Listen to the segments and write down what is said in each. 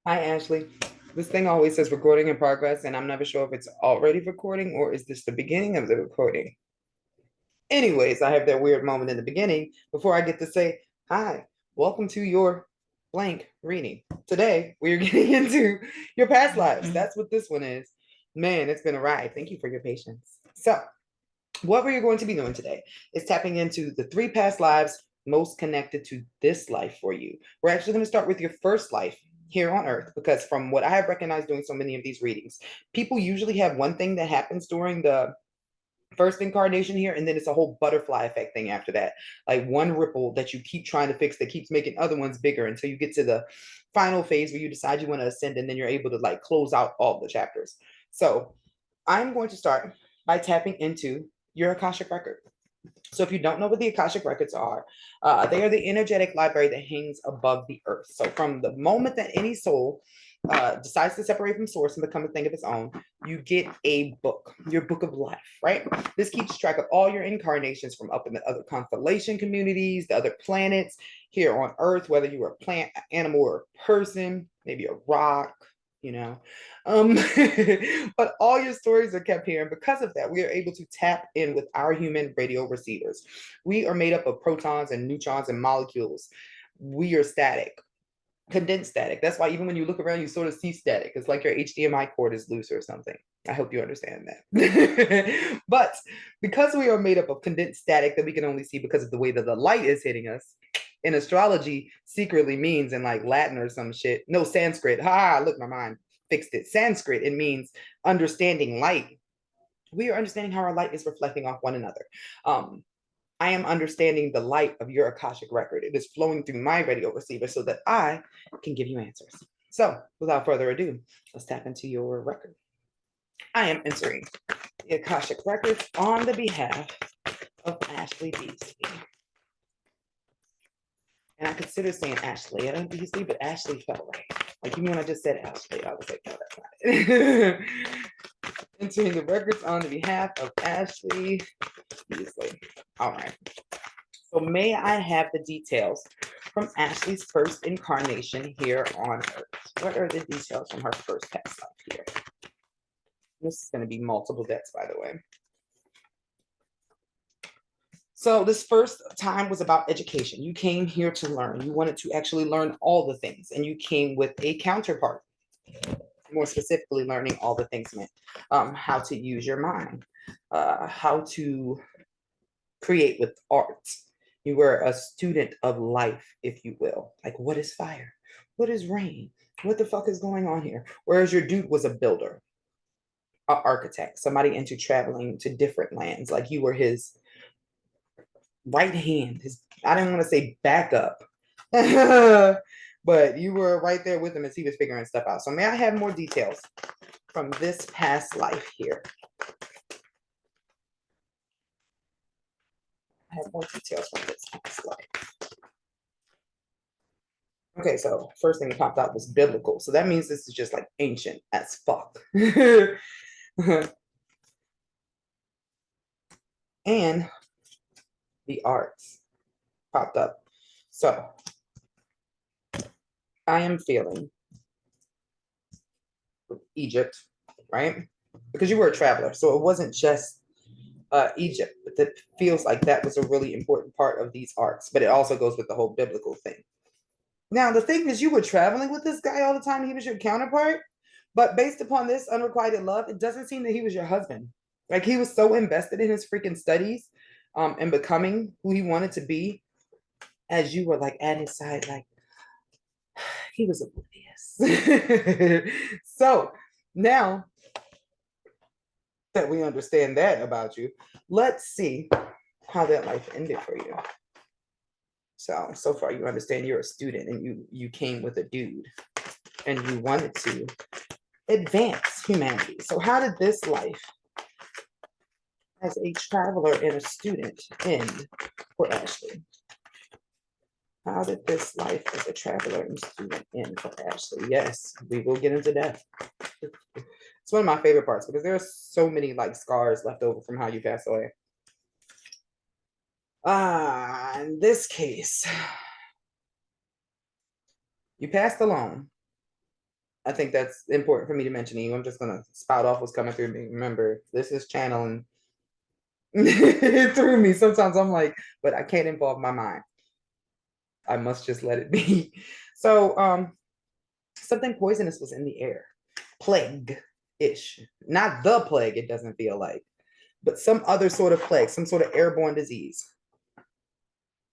Hi, Ashley. This thing always says recording in progress, and I'm never sure if it's already recording or is this the beginning of the recording. Anyways, I have that weird moment in the beginning before I get to say, hi, welcome to your blank reading. Today, we are getting into your past lives. That's what this one is. Man, it's been a ride. Thank you for your patience. So, what we're going to be doing today is tapping into the three past lives most connected to this life for you. We're actually going to start with your first life here on earth because from what I have recognized doing so many of these readings, people usually have one thing that happens during the first incarnation here, and then it's a whole butterfly effect thing after that, like one ripple that you keep trying to fix that keeps making other ones bigger until you get to the final phase where you decide you want to ascend, and then you're able to like close out all the chapters. So I'm going to start by tapping into your Akashic record. So if you don't know what the Akashic records are, they are the energetic library that hangs above the earth. So from the moment that any soul decides to separate from source and become a thing of its own, you get a book, your book of life, right? This keeps track of all your incarnations from up in the other constellation communities, the other planets here on earth, whether you are a plant, animal, or a person, maybe a rock, you know. Um, but all your stories are kept here. And because of that, we are able to tap in with our human radio receivers. We are made up of protons and neutrons and molecules. We are static, condensed static. That's why even when you look around, you sort of see static. It's like your HDMI cord is loose or something. I hope you understand that. But because we are made up of condensed static that we can only see because of the way that the light is hitting us, in astrology secretly means in like Latin or some shit. No, Sanskrit. Ha, look, my mind fixed it. Sanskrit, it means understanding light. We are understanding how our light is reflecting off one another. I am understanding the light of your Akashic record. It is flowing through my radio receiver so that I can give you answers. So, without further ado, let's tap into your record. I am entering the Akashic records on the behalf of Ashley Beasley. And I consider saying Ashlea Beasley, but Ashley felt right. Like even when I just said Ashley, I was like, no, that's not it. Entering the records on the behalf of Ashley Beasley. All right. So may I have the details from Ashley's first incarnation here on Earth? What are the details from her first past life here? This is going to be multiple decks, by the way. So this first time was about education. You came here to learn. You wanted to actually learn all the things, and you came with a counterpart. More specifically, learning all the things meant how to use your mind, how to create with art. You were a student of life, if you will. Like, what is fire? What is rain? What the fuck is going on here? Whereas your dude was a builder, an architect, somebody into traveling to different lands. Like you were his right hand. His I didn't want to say backup, but you were right there with him as he was figuring stuff out. So may I have more details from this past life here? I have more details from this past life. Okay, so first thing that popped out was biblical. So that means this is just like ancient as fuck. And the arts popped up. So I am feeling Egypt, right? Because you were a traveler. So it wasn't just Egypt, but it feels like that was a really important part of these arts. But it also goes with the whole biblical thing. Now, the thing is, you were traveling with this guy all the time. He was your counterpart. But based upon this unrequited love, it doesn't seem that he was your husband. Like he was so invested in his freaking studies and becoming who he wanted to be as you were like at his side, like he was oblivious. So now that we understand that about you, let's see how that life ended for you. So far you understand you're a student and you came with a dude and you wanted to advance humanity. So how did this life as a traveler and a student end for Ashley? How did this life as a traveler and student end for Ashley? Yes, we will get into that. It's one of my favorite parts because there are so many like scars left over from how you passed away. In this case, you passed alone. I think that's important for me to mention to you. I'm just gonna spout off what's coming through me. Remember, this is channeling through me. Sometimes I'm like, but I can't involve my mind. I must just let it be. So something poisonous was in the air. Plague-ish. Not the plague, it doesn't feel like, but some other sort of plague, some sort of airborne disease.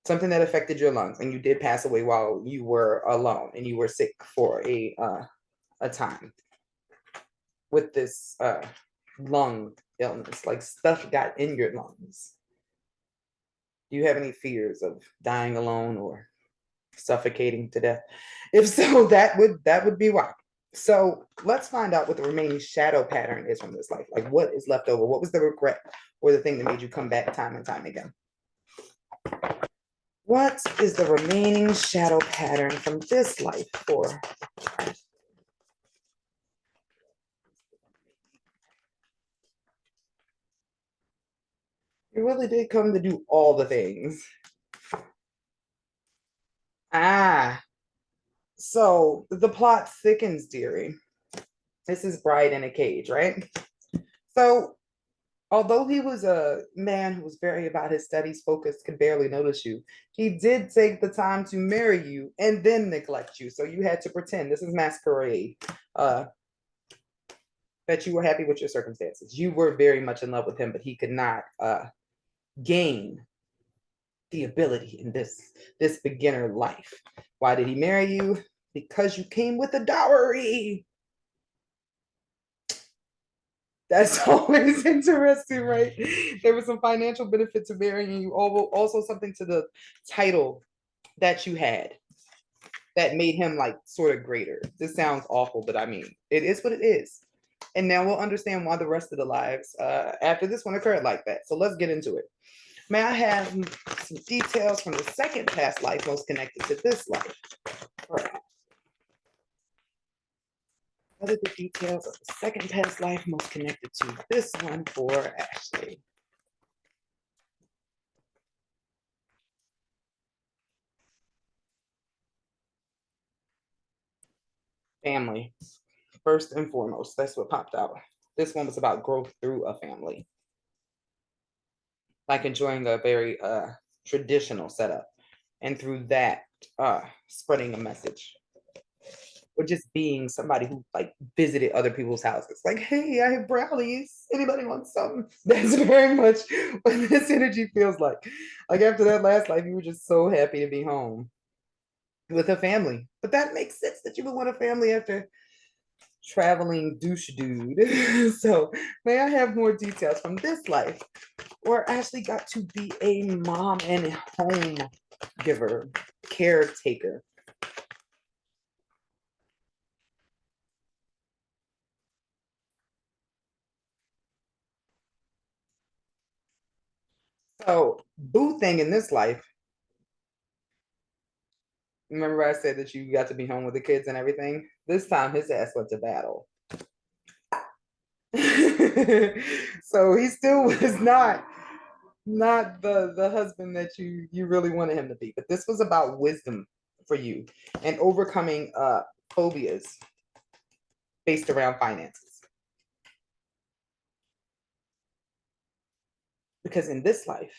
Something that affected your lungs, and you did pass away while you were alone and you were sick for a time with this lung illness. Like stuff got in your lungs. Do you have any fears of dying alone or suffocating to death? If so, that would be why. So let's find out what the remaining shadow pattern is from this life. Like what is left over? What was the regret or the thing that made you come back time and time again? What is the remaining shadow pattern from this life for? You really did come to do all the things. So the plot thickens, dearie. This is Bride in a Cage, right? So although he was a man who was very about his studies, focused, could barely notice you, he did take the time to marry you and then neglect you. So you had to pretend, this is masquerade, that you were happy with your circumstances. You were very much in love with him, but he could not gain the ability in this beginner life. Why did he marry you? Because you came with a dowry. That's always interesting, right? There was some financial benefit to marrying you, also something to the title that you had that made him like sort of greater. This sounds awful, but I mean, it is what it is. And now we'll understand why the rest of the lives after this one occurred like that. So let's get into it. May I have some details from the second past life most connected to this life? Perhaps. What are the details of the second past life most connected to this one for Ashley? Family, first and foremost. That's what popped out. This one was about growth through a family, like enjoying a very traditional setup, and through that, spreading a message, or just being somebody who like visited other people's houses. Like, hey, I have brownies. Anybody want some? That's very much what this energy feels like. Like after that last life, you were just so happy to be home with a family. But that makes sense that you would want a family after traveling douche dude. So may I have more details from this life, or Ashley got to be a mom and a home giver, caretaker? So boo thing in this life, remember I said that you got to be home with the kids and everything? This time his ass went to battle. So he still was not the husband that you really wanted him to be. But this was about wisdom for you and overcoming phobias based around finances. Because in this life,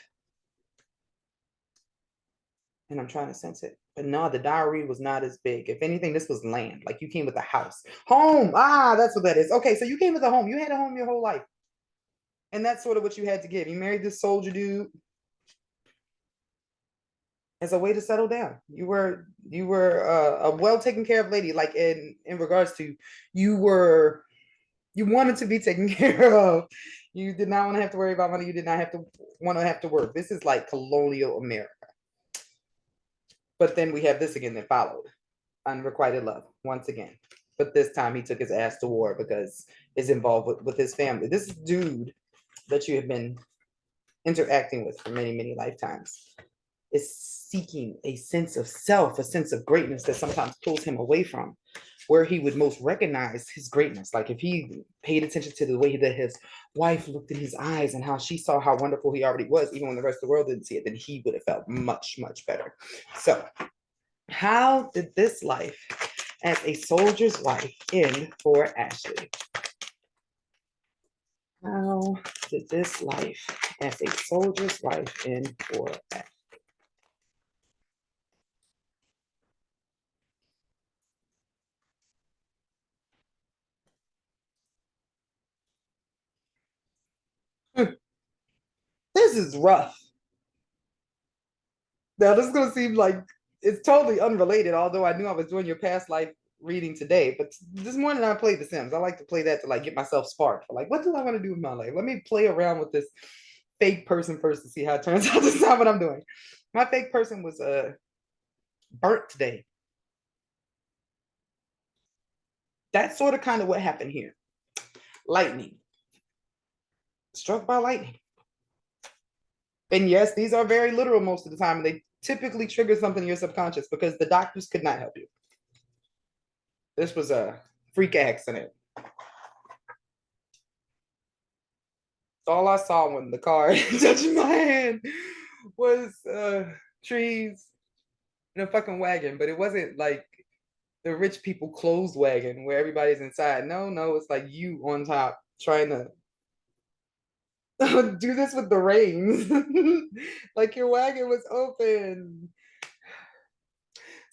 and I'm trying to sense it, but no, the dowry was not as big. If anything, this was land. Like you came with a house. Home. That's what that is. Okay, so you came with a home. You had a home your whole life. And that's sort of what you had to give. You married this soldier dude as a way to settle down. You were a well taken care of lady. Like in regards to you wanted to be taken care of. You did not want to have to worry about money. You did not have to work. This is like colonial America. But then we have this again that followed, unrequited love once again. But this time he took his ass to war because it's involved with his family. This dude that you have been interacting with for many, many lifetimes is seeking a sense of self, a sense of greatness that sometimes pulls him away from where he would most recognize his greatness. Like if he paid attention to the way that his wife looked in his eyes and how she saw how wonderful he already was, even when the rest of the world didn't see it, then he would have felt much, much better. So how did this life as a soldier's wife end for Ashlea? How did this life as a soldier's wife end for Ashlea? This is rough. Now, this is going to seem like it's totally unrelated, although I knew I was doing your past life reading today. But this morning I played The Sims. I like to play that to like get myself sparked. Like, what do I want to do with my life? Let me play around with this fake person first to see how it turns out. This is not what I'm doing. My fake person was burnt today. That's sort of kind of what happened here. Lightning. Struck by lightning. And yes, these are very literal most of the time. And they typically trigger something in your subconscious because the doctors could not help you. This was a freak accident. All I saw when the car touched my hand was trees and a fucking wagon, but it wasn't like the rich people closed wagon where everybody's inside. No, it's like you on top trying to do this with the reins. Like your wagon was open.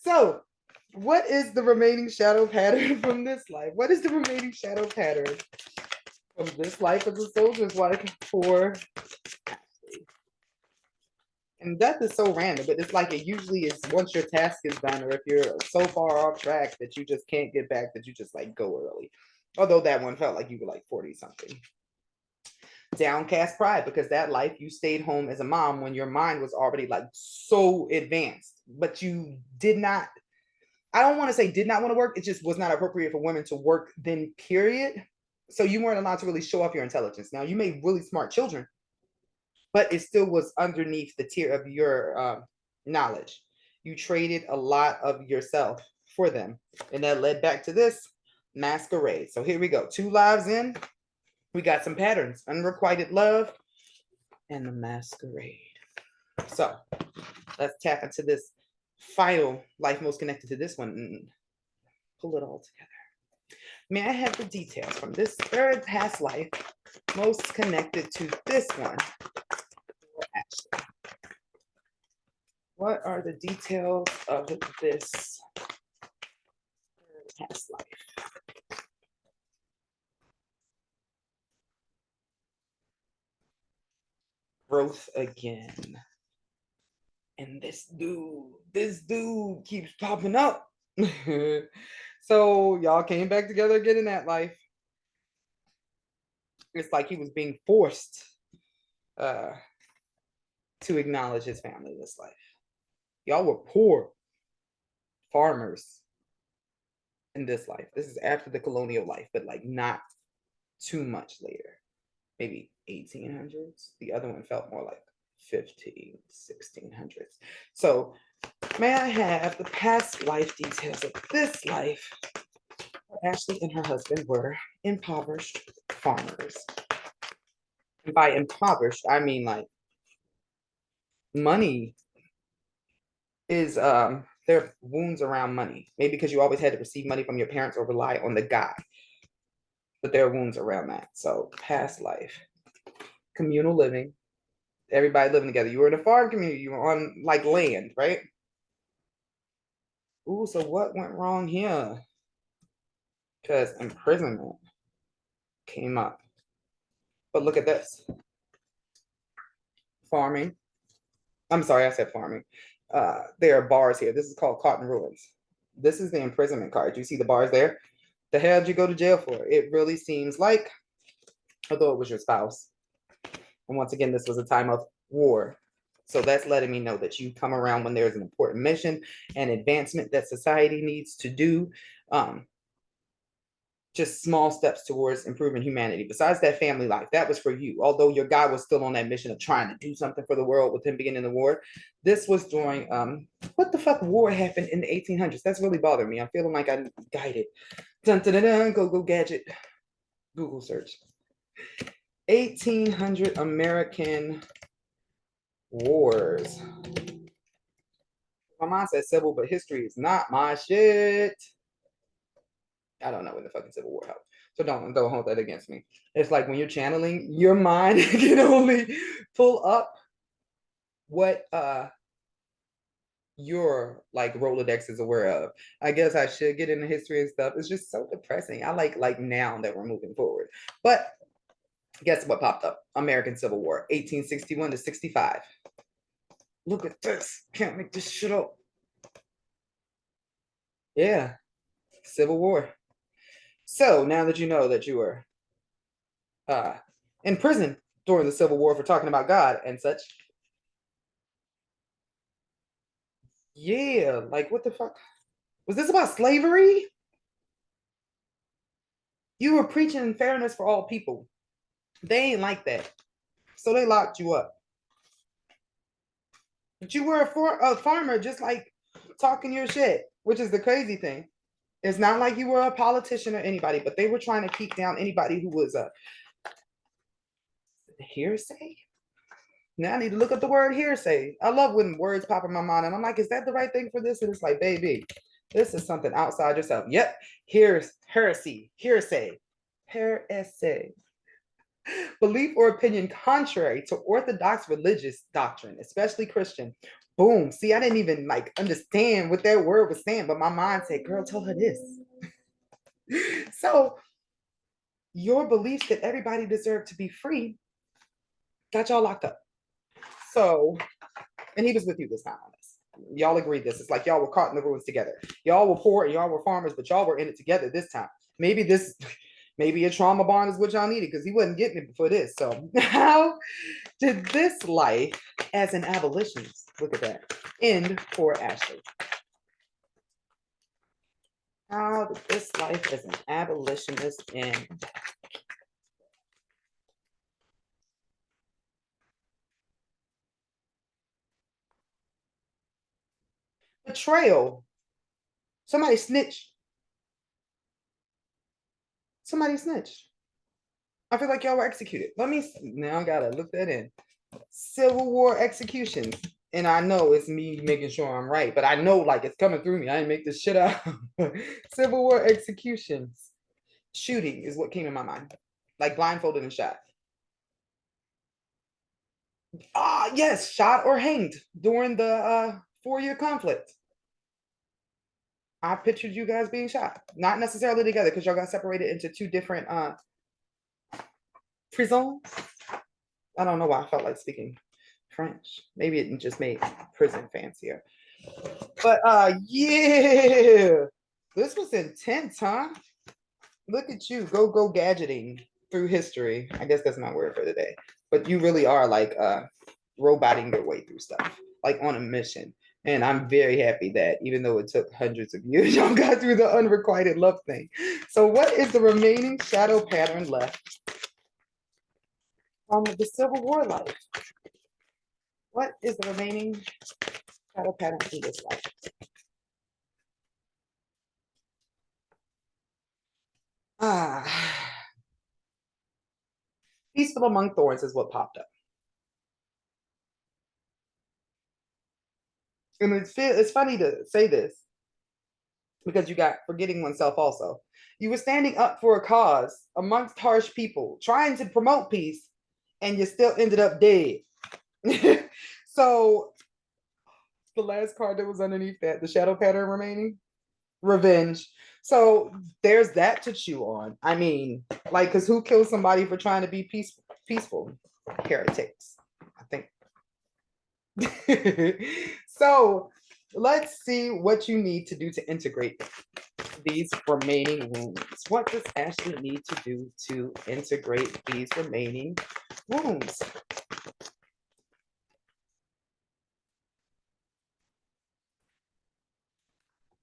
So, what is the remaining shadow pattern from this life? What is the remaining shadow pattern from this life as a soldier's wife for Ashlea? And death is so random, but it's like it usually is once your task is done, or if you're so far off track that you just can't get back, that you just like go early. Although that one felt like you were like 40 something. Downcast pride, because that life you stayed home as a mom when your mind was already like so advanced, but you did not, I don't want to say did not want to work, it just was not appropriate for women to work then, period. So you weren't allowed to really show off your intelligence. Now you made really smart children, but it still was underneath the tier of your knowledge. You traded a lot of yourself for them, and that led back to this masquerade. So here we go, 2 lives in. We got some patterns: unrequited love and the masquerade. So let's tap into this final life most connected to this one and pull it all together. May I have the details from this third past life most connected to this one? Ashlea. What are the details of this past life? Growth again. And this dude keeps popping up. So y'all came back together again in that life. It's like he was being forced to acknowledge his family this life. Y'all were poor farmers in this life. This is after the colonial life, but like not too much later. Maybe 1800s. The other one felt more like 1600s. So may I have the past life details of this life? Ashlea and her husband were impoverished farmers. And by impoverished, I mean like money is there are wounds around money. Maybe because you always had to receive money from your parents or rely on the guy. But there are wounds around that. So past life, communal living, everybody living together. You were in a farm community, you were on like land, right? Ooh, so what went wrong here? Because imprisonment came up. But look at this. Farming. I'm sorry, I said farming. There are bars here. This is called Cotton Ruins. This is the imprisonment card. You see the bars there? The hell did you go to jail for? It really seems like, although it was your spouse. And once again, this was a time of war. So that's letting me know that you come around when there's an important mission and advancement that society needs to do. Just small steps towards improving humanity. Besides that family life, that was for you. Although your guy was still on that mission of trying to do something for the world with him beginning the war. This was during, what the fuck war happened in the 1800s? That's really bothering me. I'm feeling like I'm guided. Dun, dun, dun, dun, go gadget. Google search. 1800 American wars. My mom said civil, but history is not my shit. I don't know when the fucking Civil War helped. So don't hold that against me. It's like when you're channeling, your mind can only pull up what your like Rolodex is aware of. I guess I should get into history and stuff. It's just so depressing. I like now that we're moving forward. But guess what popped up? American Civil War, 1861 to 65. Look at this. Can't make this shit up. Yeah, Civil War. So now that you know that you were uh, in prison during the Civil War for talking about God and such, yeah, like what the fuck? Was this about slavery? You were preaching fairness for all people. They ain't like that. So they locked you up. But you were a farmer, just like talking your shit, which is the crazy thing. It's not like you were a politician or anybody, but they were trying to keep down anybody who was a hearsay. Now I need to look up the word hearsay. I love when words pop in my mind, and I'm like, is that the right thing for this? And it's like, baby, this is something outside yourself. Yep, here's heresy, hearsay, heresy. Belief or opinion contrary to orthodox religious doctrine, especially Christian. Boom. See, I didn't even like understand what that word was saying, but my mind said, girl, tell her this. So your beliefs that everybody deserved to be free got y'all locked up. So, and he was with you this time on this. Y'all agreed this. It's like y'all were caught in the ruins together. Y'all were poor and y'all were farmers, but y'all were in it together this time. Maybe a trauma bond is what y'all needed because he wasn't getting it before this. So how did this life as an abolitionist, look at that, end for Ashlea? How did this life as an abolitionist end? Betrayal. Somebody snitched. Somebody snitched. I feel like y'all were executed. Now I gotta look that in. Civil War executions. And I know it's me making sure I'm right, but I know like it's coming through me. I didn't make this shit up. Civil War executions. Shooting is what came in my mind. Like blindfolded and shot. Ah, yes, shot or hanged during the 4-year conflict. I pictured you guys being shot. Not necessarily together because y'all got separated into two different prisons. I don't know why I felt like speaking French. Maybe it just made prison fancier. But yeah. This was intense, huh? Look at you. Go gadgeting through history. I guess that's my word for the day. But you really are like roboting your way through stuff, like on a mission. And I'm very happy that even though it took hundreds of years, y'all got through the unrequited love thing. So what is the remaining shadow pattern left from the Civil War life? What is the remaining shadow pattern in this life? Ah, peaceful among thorns is what popped up. And it's funny to say this because you got forgetting oneself also. You were standing up for a cause amongst harsh people, trying to promote peace, and you still ended up dead. So the last card that was underneath that, the shadow pattern remaining, revenge. So there's that to chew on. I mean, like, because who kills somebody for trying to be peaceful? Heretics, I think. So let's see what you need to do to integrate these remaining wounds. What does Ashlea need to do to integrate these remaining wounds?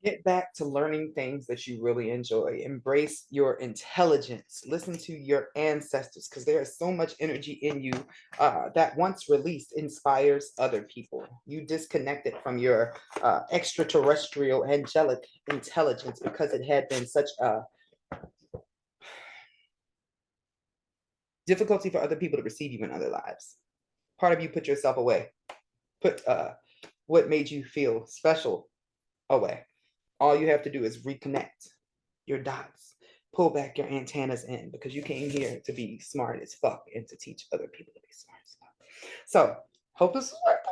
Get back to learning things that you really enjoy. Embrace your intelligence. Listen to your ancestors because there is so much energy in you that once released inspires other people. You disconnected from your extraterrestrial angelic intelligence because it had been such a difficulty for other people to receive you in other lives. Part of you put yourself away, put what made you feel special away. All you have to do is reconnect. your dots. Pull back your antennas in because you came here to be smart as fuck and to teach other people to be smart as fuck. So hope this is working.